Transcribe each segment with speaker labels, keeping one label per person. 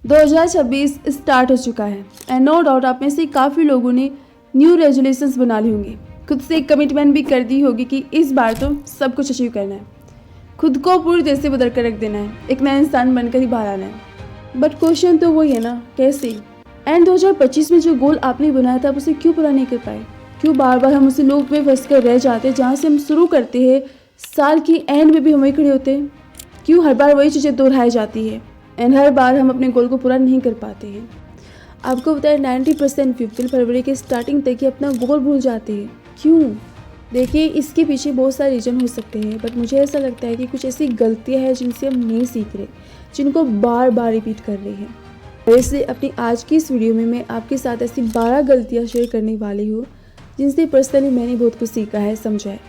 Speaker 1: 2026 start हो चुका है एंड नो डाउट आप में से काफ़ी लोगों ने न्यू रेजोल्यूशंस बना ली होंगी। खुद से एक कमिटमेंट भी कर दी होगी कि इस बार तो सब कुछ अचीव करना है, खुद को पूरी तरह से बदल कर रख देना है, एक नया इंसान बनकर ही बाहर आना है। बट क्वेश्चन तो वही है ना, कैसे? एंड 2025 में जो गोल आपने बनाया था आप उसे क्यों पूरा नहीं कर पाए? क्यों बार बार हम उसे लूप में फंस कर रह जाते हैं? जहाँ से हम शुरू करते हैं साल की एंड में भी हम वही खड़े होते हैं। क्यों हर बार वही चीज़ें दोहराई जाती है एंड हर बार हम अपने गोल को पूरा नहीं कर पाते हैं? आपको पता है 90% पीपल फरवरी के स्टार्टिंग तक ही अपना गोल भूल जाते हैं। क्यों? देखिए, इसके पीछे बहुत सारे रीज़न हो सकते हैं, बट मुझे ऐसा लगता है कि कुछ ऐसी गलतियां हैं जिनसे हम नहीं सीख रहे, जिनको बार बार रिपीट कर रहे हैं। वैसे अपनी आज की इस वीडियो में मैं आपके साथ ऐसी 12 गलतियां शेयर करने वाली हूँ जिनसे पर्सनली मैंने बहुत कुछ सीखा है, समझा है,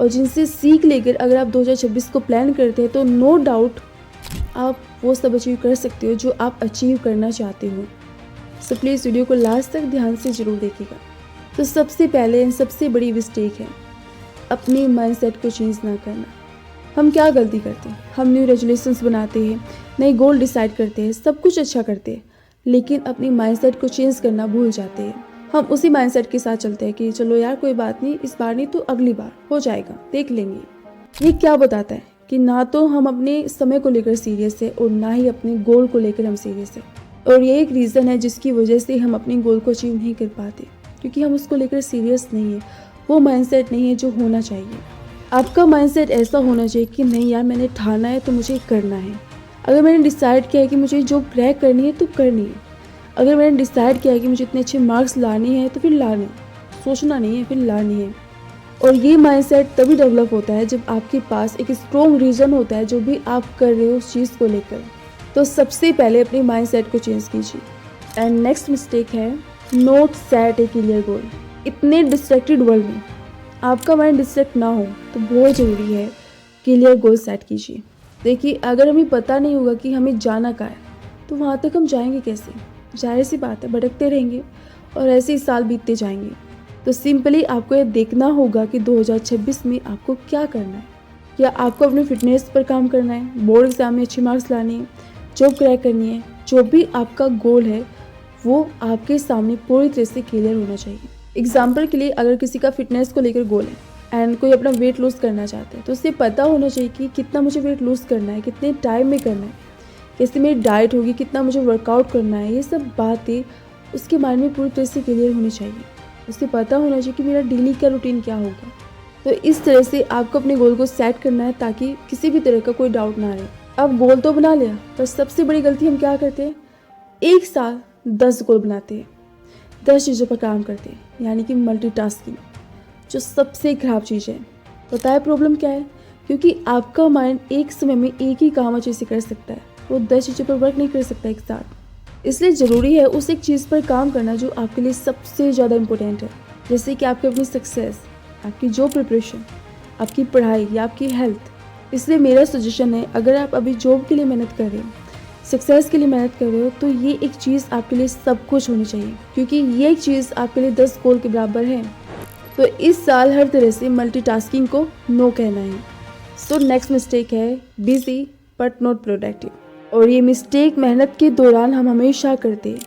Speaker 1: और जिनसे सीख लेकर अगर आप 2026 को प्लान करते हैं तो नो डाउट आप वो सब अचीव कर सकते हो जो आप अचीव करना चाहते हो। सो प्लीज़ वीडियो को लास्ट तक ध्यान से ज़रूर देखिएगा। तो सबसे पहले एंड सबसे बड़ी मिस्टेक है अपनी माइंडसेट को चेंज ना करना। हम क्या गलती करते हैं? हम न्यू रेजोल्यूशंस बनाते हैं, नए गोल डिसाइड करते हैं, सब कुछ अच्छा करते हैं, लेकिन अपनी माइंडसेट को चेंज करना भूल जाते हैं। हम उसी माइंडसेट के साथ चलते हैं कि चलो यार कोई बात नहीं, इस बार नहीं तो अगली बार हो जाएगा, देख लेंगे। ये क्या बताता है कि ना तो हम अपने समय को लेकर सीरियस है और ना ही अपने गोल को लेकर हम सीरियस है। और ये एक रीज़न है जिसकी वजह से हम अपने गोल को अचीव नहीं कर पाते, क्योंकि हम उसको लेकर सीरियस नहीं है। वो माइंडसेट नहीं है जो होना चाहिए। आपका माइंडसेट ऐसा होना चाहिए कि नहीं यार, मैंने ठाना है तो मुझे करना है। अगर मैंने डिसाइड किया है कि मुझे जॉब क्रैक करनी है तो करनी है। अगर मैंने डिसाइड किया है कि मुझे इतने अच्छे मार्क्स लाने हैं तो फिर लाने, सोचना नहीं है, फिर लानी है। और ये माइंडसेट तभी डेवलप होता है जब आपके पास एक स्ट्रॉन्ग रीज़न होता है जो भी आप कर रहे हो उस चीज़ को लेकर। तो सबसे पहले अपनी माइंडसेट को चेंज कीजिए। एंड नेक्स्ट मिस्टेक है not set A clear goal. इतने डिस्ट्रैक्टेड वर्ल्ड में आपका माइंड डिस्ट्रैक्ट ना हो तो बहुत ज़रूरी है क्लियर गोल सेट कीजिए। देखिए, अगर हमें पता नहीं होगा कि हमें जाना कहाँ है तो वहाँ तक हम जाएंगे कैसे? जाहिर सी बात है, भटकते रहेंगे और ऐसे ही साल बीतते जाएंगे। तो सिंपली आपको ये देखना होगा कि 2026 में आपको क्या करना है। क्या आपको अपने फिटनेस पर काम करना है, बोर्ड एग्जाम में अच्छे मार्क्स लाने हैं, जॉब क्रैक करनी है? जो भी आपका गोल है वो आपके सामने पूरी तरह से क्लियर होना चाहिए। एग्जाम्पल के लिए, अगर किसी का फिटनेस को लेकर गोल है एंड कोई अपना वेट लूज़ करना चाहता है तो उसे पता होना चाहिए कि कितना मुझे वेट लूज़ करना है, कितने टाइम में करना है, कैसे मेरी डाइट होगी, कितना मुझे वर्कआउट करना है। ये सब बातें उसके माइंड में पूरी तरह से क्लियर होनी चाहिए। उसे पता होना चाहिए कि मेरा डेली का रूटीन क्या होगा। तो इस तरह से आपको अपने गोल को सेट करना है ताकि किसी भी तरह का कोई डाउट ना रहे। अब गोल तो बना लिया, पर सबसे बड़ी गलती हम क्या करते हैं? एक साथ 10 गोल बनाते हैं, 10 चीज़ों पर काम करते हैं, यानी कि मल्टीटास्किंग, जो सबसे खराब चीज़ है। पता है प्रॉब्लम क्या है? क्योंकि आपका माइंड एक समय में एक ही काम अच्छे से कर सकता है, वो 10 चीज़ों पर वर्क नहीं कर सकता एक साथ। इसलिए ज़रूरी है उस एक चीज़ पर काम करना जो आपके लिए सबसे ज़्यादा इम्पोर्टेंट है, जैसे कि आपकी अपनी सक्सेस, आपकी जॉब प्रिपरेशन, आपकी पढ़ाई या आपकी हेल्थ। इसलिए मेरा सजेशन है, अगर आप अभी जॉब के लिए मेहनत कर रहे हो, सक्सेस के लिए मेहनत कर रहे हो, तो ये एक चीज़ आपके लिए सब कुछ होनी चाहिए, क्योंकि ये एक चीज़ आपके लिए 10 गोल के बराबर है। तो इस साल हर तरह से मल्टीटास्किंग को नो कहना है। सो नेक्स्ट मिस्टेक है बिजी बट नॉट प्रोडक्टिव। और ये मिस्टेक मेहनत के दौरान हम हमेशा करते हैं।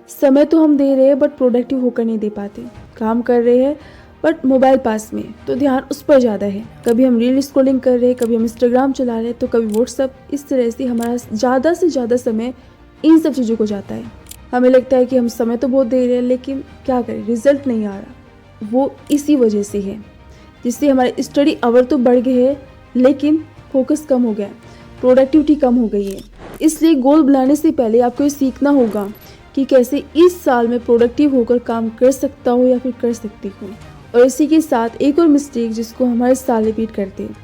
Speaker 1: समय तो हम दे रहे हैं बट प्रोडक्टिव होकर नहीं दे पाते। काम कर रहे हैं बट मोबाइल पास में, तो ध्यान उस पर ज़्यादा है। कभी हम रील स्क्रॉलिंग कर रहे हैं, कभी हम इंस्टाग्राम चला रहे हैं, तो कभी व्हाट्सअप। इस तरह से हमारा ज़्यादा से ज़्यादा समय इन सब चीज़ों को जाता है। हमें लगता है कि हम समय तो बहुत दे रहे हैं, लेकिन क्या करें, रिजल्ट नहीं आ रहा। वो इसी वजह से है, जिससे हमारे स्टडी आवर तो बढ़ गए हैं लेकिन फोकस कम हो गया, प्रोडक्टिविटी कम हो गई है। इसलिए गोल बनाने से पहले आपको ये सीखना होगा कि कैसे इस साल में प्रोडक्टिव होकर काम कर सकता हूँ या फिर कर सकती हूँ। और इसी के साथ एक और मिस्टेक जिसको हम हर साल रिपीट करते हैं,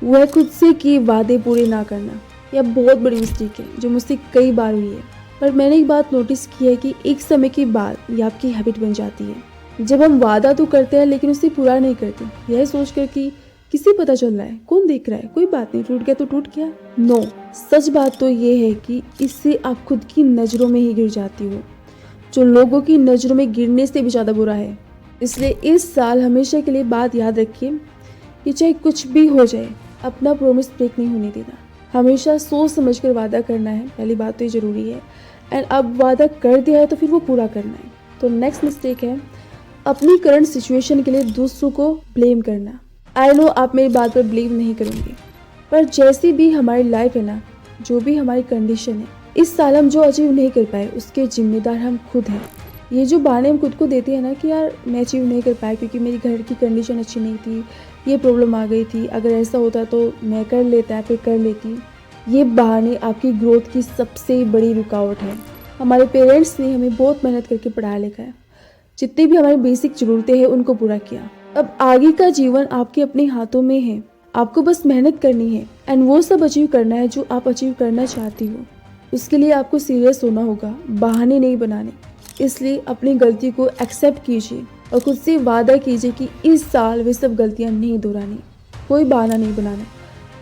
Speaker 1: वो है खुद से किए वादे पूरे ना करना। यह बहुत बड़ी मिस्टेक है जो मुझसे कई बार हुई है। पर मैंने एक बात नोटिस की है कि एक समय के बाद ये आपकी हैबिट बन जाती है। जब हम वादा तो करते हैं लेकिन उसे पूरा नहीं करते, यह सोच कर कि किसे पता चल रहा है, कौन देख रहा है, कोई बात नहीं, टूट गया तो टूट गया। नो, सच बात तो ये है कि इससे आप खुद की नज़रों में ही गिर जाती हो, जो लोगों की नज़रों में गिरने से भी ज़्यादा बुरा है। इसलिए इस साल हमेशा के लिए बात याद रखिए कि चाहे कुछ भी हो जाए, अपना प्रॉमिस ब्रेक नहीं होने देना। हमेशा सोच समझ कर वादा करना है, पहली बात तो ये ज़रूरी है। एंड अब वादा कर दिया है तो फिर वो पूरा करना है। तो नेक्स्ट मिस्टेक है अपनी करंट सिचुएशन के लिए दूसरों को ब्लेम करना। आई नो आप मेरी बात पर बिलीव नहीं करेंगे, पर जैसी भी हमारी लाइफ है ना, जो भी हमारी कंडीशन है, इस साल हम जो अचीव नहीं कर पाए उसके जिम्मेदार हम खुद हैं। ये जो बहाने हम खुद को देते हैं ना कि यार मैं अचीव नहीं कर पाया क्योंकि मेरी घर की कंडीशन अच्छी नहीं थी, ये प्रॉब्लम आ गई थी, अगर ऐसा होता तो मैं कर लेता फिर कर लेती, ये बहाने आपकी ग्रोथ की सबसे बड़ी रुकावट है। हमारे पेरेंट्स ने हमें बहुत मेहनत करके पढ़ाया लिखाया, जितनी भी हमारी बेसिक ज़रूरतें हैं उनको पूरा किया। अब आगे का जीवन आपके अपने हाथों में है, आपको बस मेहनत करनी है एंड वो सब अचीव करना है जो आप अचीव करना चाहती हो। उसके लिए आपको सीरियस होना होगा, बहाने नहीं बनाने। इसलिए अपनी गलती को एक्सेप्ट कीजिए और खुद से वादा कीजिए कि इस साल वे सब गलतियां नहीं दोहरानी, कोई बहाना नहीं बनाना,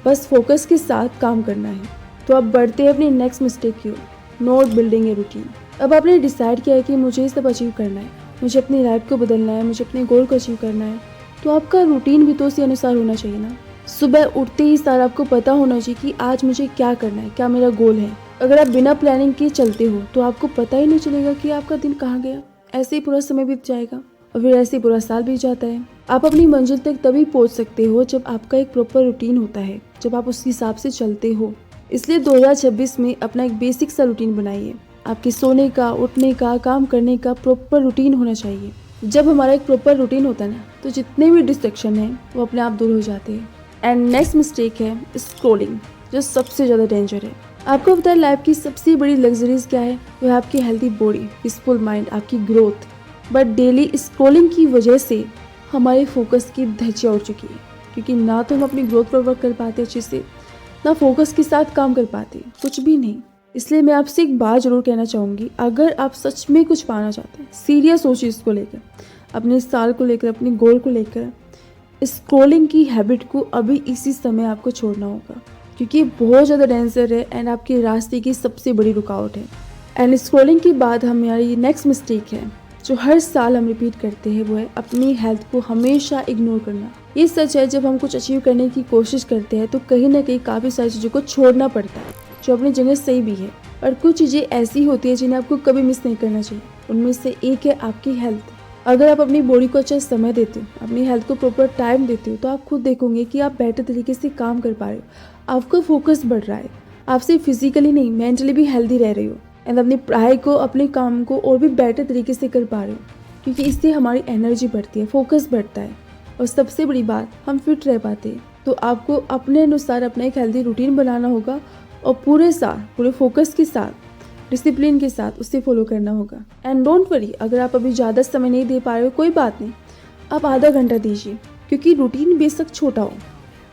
Speaker 1: बस फोकस के साथ काम करना है। तो अब बढ़ते हैं अपनी नेक्स्ट मिस्टेक की ओर, नॉट बिल्डिंग ए रूटीन। अब आपने डिसाइड किया है कि मुझे ये सब अचीव करना है, मुझे अपनी लाइफ को बदलना है, मुझे अपने गोल को अचीव करना है, तो आपका रूटीन भी तो उसी अनुसार होना चाहिए ना। सुबह उठते ही सार आपको पता होना चाहिए कि आज मुझे क्या करना है, क्या मेरा गोल है। अगर आप बिना प्लानिंग के चलते हो तो आपको पता ही नहीं चलेगा कि आपका दिन कहाँ गया, ऐसे ही पूरा समय बीत जाएगा और फिर ऐसे ही पूरा साल बीत जाता है। आप अपनी मंजिल तक तभी पहुंच सकते हो जब आपका एक प्रॉपर रूटीन होता है, जब आप उस हिसाब से चलते हो। इसलिए 2026 में अपना एक बेसिक सा रूटीन बनाइए। आपके सोने का, उठने का, काम करने का प्रॉपर रूटीन होना चाहिए। जब हमारा एक प्रॉपर रूटीन होता है ना, तो जितने भी डिस्ट्रैक्शन हैं वो अपने आप दूर हो जाते हैं। एंड नेक्स्ट मिस्टेक है स्क्रॉलिंग, जो सबसे ज़्यादा डेंजर है। आपको पता है लाइफ की सबसे बड़ी लग्जरीज क्या है? वो है आपकी हेल्दी बॉडी, पीसफुल माइंड, आपकी ग्रोथ। बट डेली स्क्रॉलिंग की वजह से हमारे फोकस की धज्जियाँ उड़ चुकी है, क्योंकि ना तो हम अपनी ग्रोथ पर वर्क कर पाते अच्छे से, ना फोकस के साथ काम कर पाते, कुछ भी नहीं। इसलिए मैं आपसे एक बात जरूर कहना चाहूँगी, अगर आप सच में कुछ पाना चाहते हैं, सीरियस सोचिए इसको लेकर, अपने साल को लेकर, अपने गोल को लेकर। स्क्रॉलिंग की हैबिट को अभी इसी समय आपको छोड़ना होगा, क्योंकि ये बहुत ज़्यादा डेंजर है एंड आपके रास्ते की सबसे बड़ी रुकावट है। एंड स्क्रॉलिंग के बाद हमारी नेक्स्ट मिस्टेक है जो हर साल हम रिपीट करते हैं, वो है अपनी हेल्थ को हमेशा इग्नोर करना। ये सच है, जब हम कुछ अचीव करने की कोशिश करते हैं तो कहीं ना कहीं काफ़ी सारी चीज़ों को छोड़ना पड़ता है, जो अपनी जगह सही भी है। और कुछ चीज़ें ऐसी होती है जिन्हें आपको कभी मिस नहीं करना चाहिए। उनमें से एक है आपकी हेल्थ। अगर आप अपनी बॉडी को अच्छा समय देते हो, अपनी हेल्थ को प्रॉपर टाइम देते हो, तो आप खुद देखोगे कि आप बेटर तरीके से काम कर पा रहे हो, आपका फोकस बढ़ रहा है, आप सिर्फ फिजिकली नहीं मेंटली भी हेल्दी रह रही हो एंड अपनी पढ़ाई को, अपने काम को और भी बेटर तरीके से कर पा रहे हो, क्योंकि इससे हमारी एनर्जी बढ़ती है, फोकस बढ़ता है और सबसे बड़ी बात, हम फिट रह पाते हैं। तो आपको अपने अनुसार अपना एक हेल्दी रूटीन बनाना होगा और पूरे साल पूरे फोकस के साथ, डिसिप्लिन के साथ उसे फॉलो करना होगा। एंड डोंट वरी, अगर आप अभी ज़्यादा समय नहीं दे पा रहे हो, कोई बात नहीं, आप आधा घंटा दीजिए, क्योंकि रूटीन बेशक छोटा हो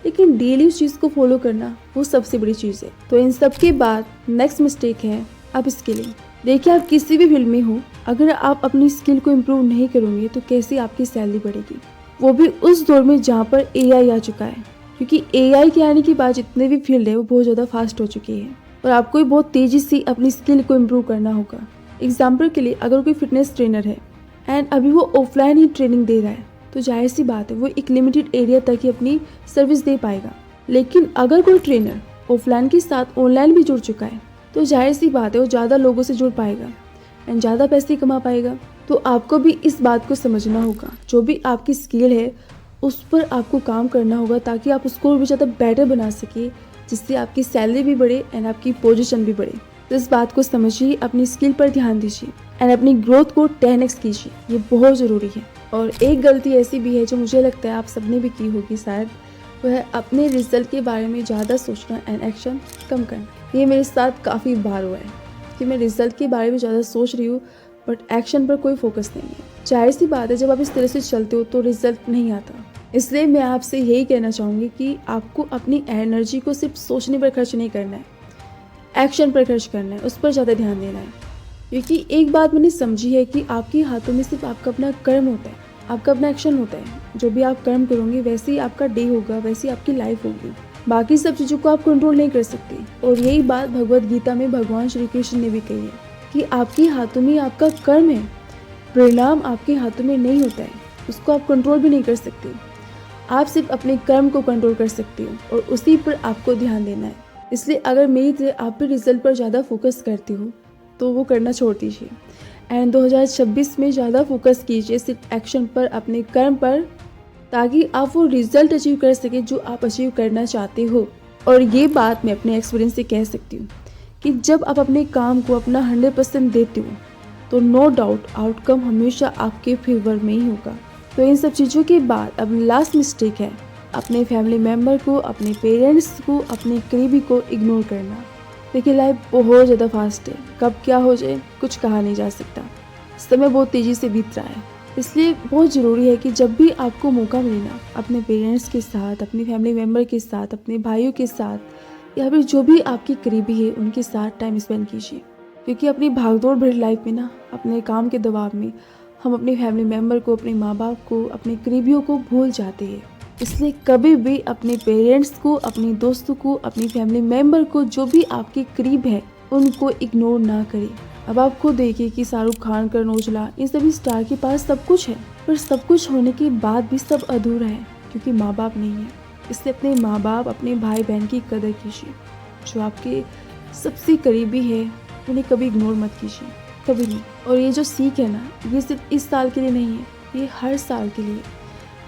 Speaker 1: लेकिन डेली उस चीज़ को फॉलो करना वो सबसे बड़ी चीज़ है। तो इन सब के बाद नेक्स्ट मिस्टेक है आप स्किलिंग। देखिए, आप किसी भी फील्ड में हो, अगर आप अपनी स्किल को इम्प्रूव नहीं करोगे तो कैसे आपकी सैलरी बढ़ेगी, वो भी उस दौर में जहाँ पर AI आ चुका है। क्योंकि AI के आने के बाद जितने भी फील्ड है वो बहुत ज़्यादा फास्ट हो चुकी है और आपको भी बहुत तेज़ी से अपनी स्किल को इम्प्रूव करना होगा। एग्जाम्पल के लिए, अगर कोई फिटनेस ट्रेनर है एंड अभी वो ऑफलाइन ही ट्रेनिंग दे रहा है, तो जाहिर सी बात है वो एक लिमिटेड एरिया तक ही अपनी सर्विस दे पाएगा। लेकिन अगर कोई ट्रेनर ऑफलाइन के साथ ऑनलाइन भी जुड़ चुका है, तो जाहिर सी बात है वो ज़्यादा लोगों से जुड़ पाएगा एंड ज़्यादा पैसे कमा पाएगा। तो आपको भी इस बात को समझना होगा, जो भी आपकी स्किल है उस पर आपको काम करना होगा, ताकि आप उसको भी ज़्यादा बेटर बना सके, जिससे आपकी सैलरी भी बढ़े एंड आपकी पोजीशन भी बढ़े। तो इस बात को समझिए, अपनी स्किल पर ध्यान दीजिए एंड अपनी ग्रोथ को 10x कीजिए, ये बहुत ज़रूरी है। और एक गलती ऐसी भी है जो मुझे लगता है आप सबने भी की होगी शायद, वह है अपने रिजल्ट के बारे में ज़्यादा सोचना एंड एक्शन कम करना। ये मेरे साथ काफ़ी बार हुआ है कि मैं रिजल्ट के बारे में ज़्यादा सोच रही हूँ बट एक्शन पर कोई फोकस नहीं है। जाहिर सी बात है, जब आप इस तरह से चलते हो तो रिजल्ट नहीं आता। इसलिए मैं आपसे यही कहना चाहूँगी कि आपको अपनी एनर्जी को सिर्फ सोचने पर खर्च नहीं करना है, एक्शन पर खर्च करना है, उस पर ज़्यादा ध्यान देना है। क्योंकि एक बात मैंने समझी है कि आपके हाथों में सिर्फ आपका अपना कर्म होता है, आपका अपना एक्शन होता है। जो भी आप कर्म करोगे वैसे ही आपका डे होगा, वैसे ही आपकी लाइफ होगी। बाकी सब चीज़ों को आप कंट्रोल नहीं कर सकते। और यही बात भगवद गीता में भगवान श्री कृष्ण ने भी कही है कि आपके हाथों में आपका कर्म है, परिणाम आपके हाथों में नहीं होता है, उसको आप कंट्रोल भी नहीं कर सकते। आप सिर्फ अपने कर्म को कंट्रोल कर सकते हो और उसी पर आपको ध्यान देना है। इसलिए अगर मेरी तरह आप भी रिजल्ट पर ज़्यादा फोकस करते हो तो वो करना छोड़ दीजिए एंड 2026 में ज़्यादा फोकस कीजिए सिर्फ एक्शन पर, अपने कर्म पर, ताकि आप वो रिजल्ट अचीव कर सकें जो आप अचीव करना चाहते हो। और ये बात मैं अपने एक्सपीरियंस से कह सकती हूँ कि जब आप अपने काम को अपना 100% देते हो तो नो डाउट आउटकम हमेशा आपके फेवर में ही होगा। तो इन सब चीज़ों के बाद अब लास्ट मिस्टेक है अपने फैमिली मेम्बर को, अपने पेरेंट्स को, अपने करीबी को इग्नोर करना। देखिए लाइफ बहुत ज़्यादा फास्ट है, कब क्या हो जाए कुछ कहा नहीं जा सकता। समय बहुत तेज़ी से बीत रहा है, इसलिए बहुत ज़रूरी है कि जब भी आपको मौका मिले ना, अपने पेरेंट्स के साथ, अपनी फैमिली मेम्बर के साथ, अपने भाइयों के साथ या फिर जो भी आपके करीबी है उनके साथ टाइम स्पेंड कीजिए। क्योंकि अपनी भागदौड़ भरी लाइफ में ना, अपने काम के दबाव में हम अपने फैमिली मेम्बर को, अपने माँ बाप को, अपने करीबियों को भूल जाते हैं। इसलिए कभी भी अपने पेरेंट्स को, अपने दोस्तों को, अपनी फैमिली मेम्बर को, जो भी आपके करीब है उनको इग्नोर ना करें। अब आप खुद देखिए कि शाहरुख खान, करण औजला, इन सभी स्टार के पास सब कुछ है, पर सब कुछ होने के बाद भी सब अधूरा है क्योंकि माँ बाप नहीं है। इसलिए अपने माँ बाप, अपने भाई बहन की कदर कीजिए। जो आपके सबसे करीबी है उन्हें कभी इग्नोर मत कीजिए, कभी नहीं। और ये जो सीख है ना, ये सिर्फ इस साल के लिए नहीं है, ये हर साल के लिए,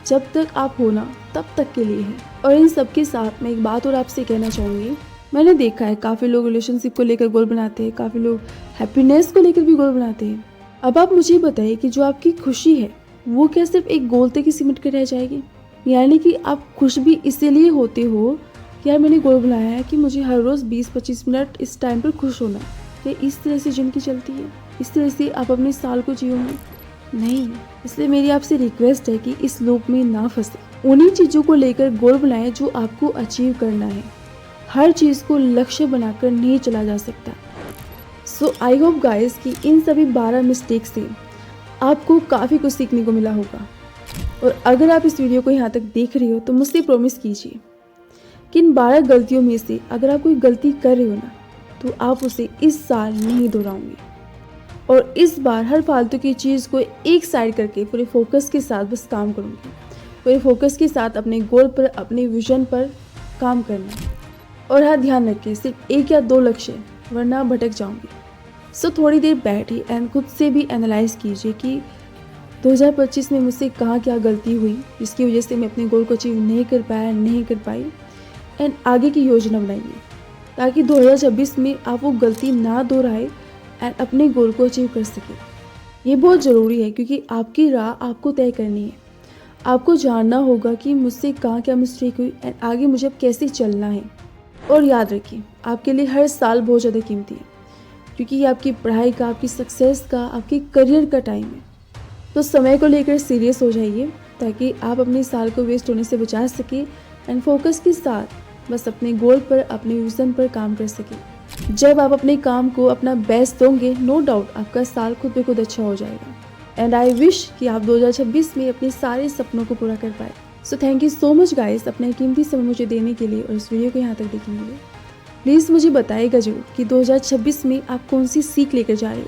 Speaker 1: जब तक आप हो ना तब तक के लिए है। और इन सब के साथ मैं एक बात और आपसे कहना चाहूँगी, मैंने देखा है काफ़ी लोग रिलेशनशिप को लेकर गोल बनाते हैं, काफ़ी लोग हैप्पीनेस को लेकर भी गोल बनाते हैं। अब आप मुझे बताइए कि जो आपकी खुशी है वो क्या सिर्फ एक गोल तक ही सिमट कर रह जाएगी? यानी कि आप खुश भी इसीलिए होते हो कि यार मैंने गोल बनाया है कि मुझे हर रोज़ 20-25 मिनट इस टाइम पर खुश होना है। ये इस तरह से जिंदगी चलती है? इस तरह से आप अपने साल को जियोगे? नहीं। इसलिए मेरी आपसे रिक्वेस्ट है कि इस लूप में ना फंसे। उन्हीं चीज़ों को लेकर गोल बनाएं जो आपको अचीव करना है। हर चीज़ को लक्ष्य बनाकर नहीं चला जा सकता। सो आई होप गाइस कि इन सभी 12 मिस्टेक से आपको काफ़ी कुछ सीखने को मिला होगा। और अगर आप इस वीडियो को यहाँ तक देख रहे हो तो मुझसे प्रॉमिस कीजिए कि इन 12 गलतियों में से अगर आप कोई गलती कर रहे हो ना, तो आप उसे इस साल नहीं दोहराओगे। और इस बार हर फालतू की चीज़ को एक साइड करके पूरे फोकस के साथ बस काम करूँगी। पूरे फोकस के साथ अपने गोल पर, अपने विजन पर काम करना। और हाँ, ध्यान रखिए सिर्फ 1 या 2 लक्ष्य, वरना भटक जाऊंगी। सो थोड़ी देर बैठिए एंड खुद से भी एनालाइज कीजिए कि 2025 में मुझसे कहाँ क्या गलती हुई जिसकी वजह से मैं अपने गोल को अचीव नहीं कर पाया, नहीं कर पाई। एंड आगे की योजना बनाइए ताकि 2026 में आप वो गलती ना दोहराए एंड अपने गोल को अचीव कर सके। ये बहुत ज़रूरी है क्योंकि आपकी राह आपको तय करनी है। आपको जानना होगा कि मुझसे कहाँ क्या मिस्टेक हुई एंड आगे मुझे अब कैसे चलना है। और याद रखिए आपके लिए हर साल बहुत ज़्यादा कीमती है क्योंकि ये आपकी पढ़ाई का, आपकी सक्सेस का, आपके करियर का टाइम है। तो समय को लेकर सीरियस हो जाइए ताकि आप अपने साल को वेस्ट होने से बचा सके एंड फोकस के साथ बस अपने गोल पर, अपने विजन पर काम कर सके। जब आप अपने काम को अपना बेस्ट दोगे, नो डाउट आपका साल खुद पे खुद अच्छा हो जाएगा। एंड आई विश कि आप 2026 में अपने सारे सपनों को पूरा कर पाए। So thank you so much guys अपना कीमती समय मुझे देने के लिए और इस वीडियो को यहाँ तक देखने के लिए। प्लीज़ मुझे बताइएगा जरूर कि 2026 में आप कौन सी सीख लेकर जा रहे हो।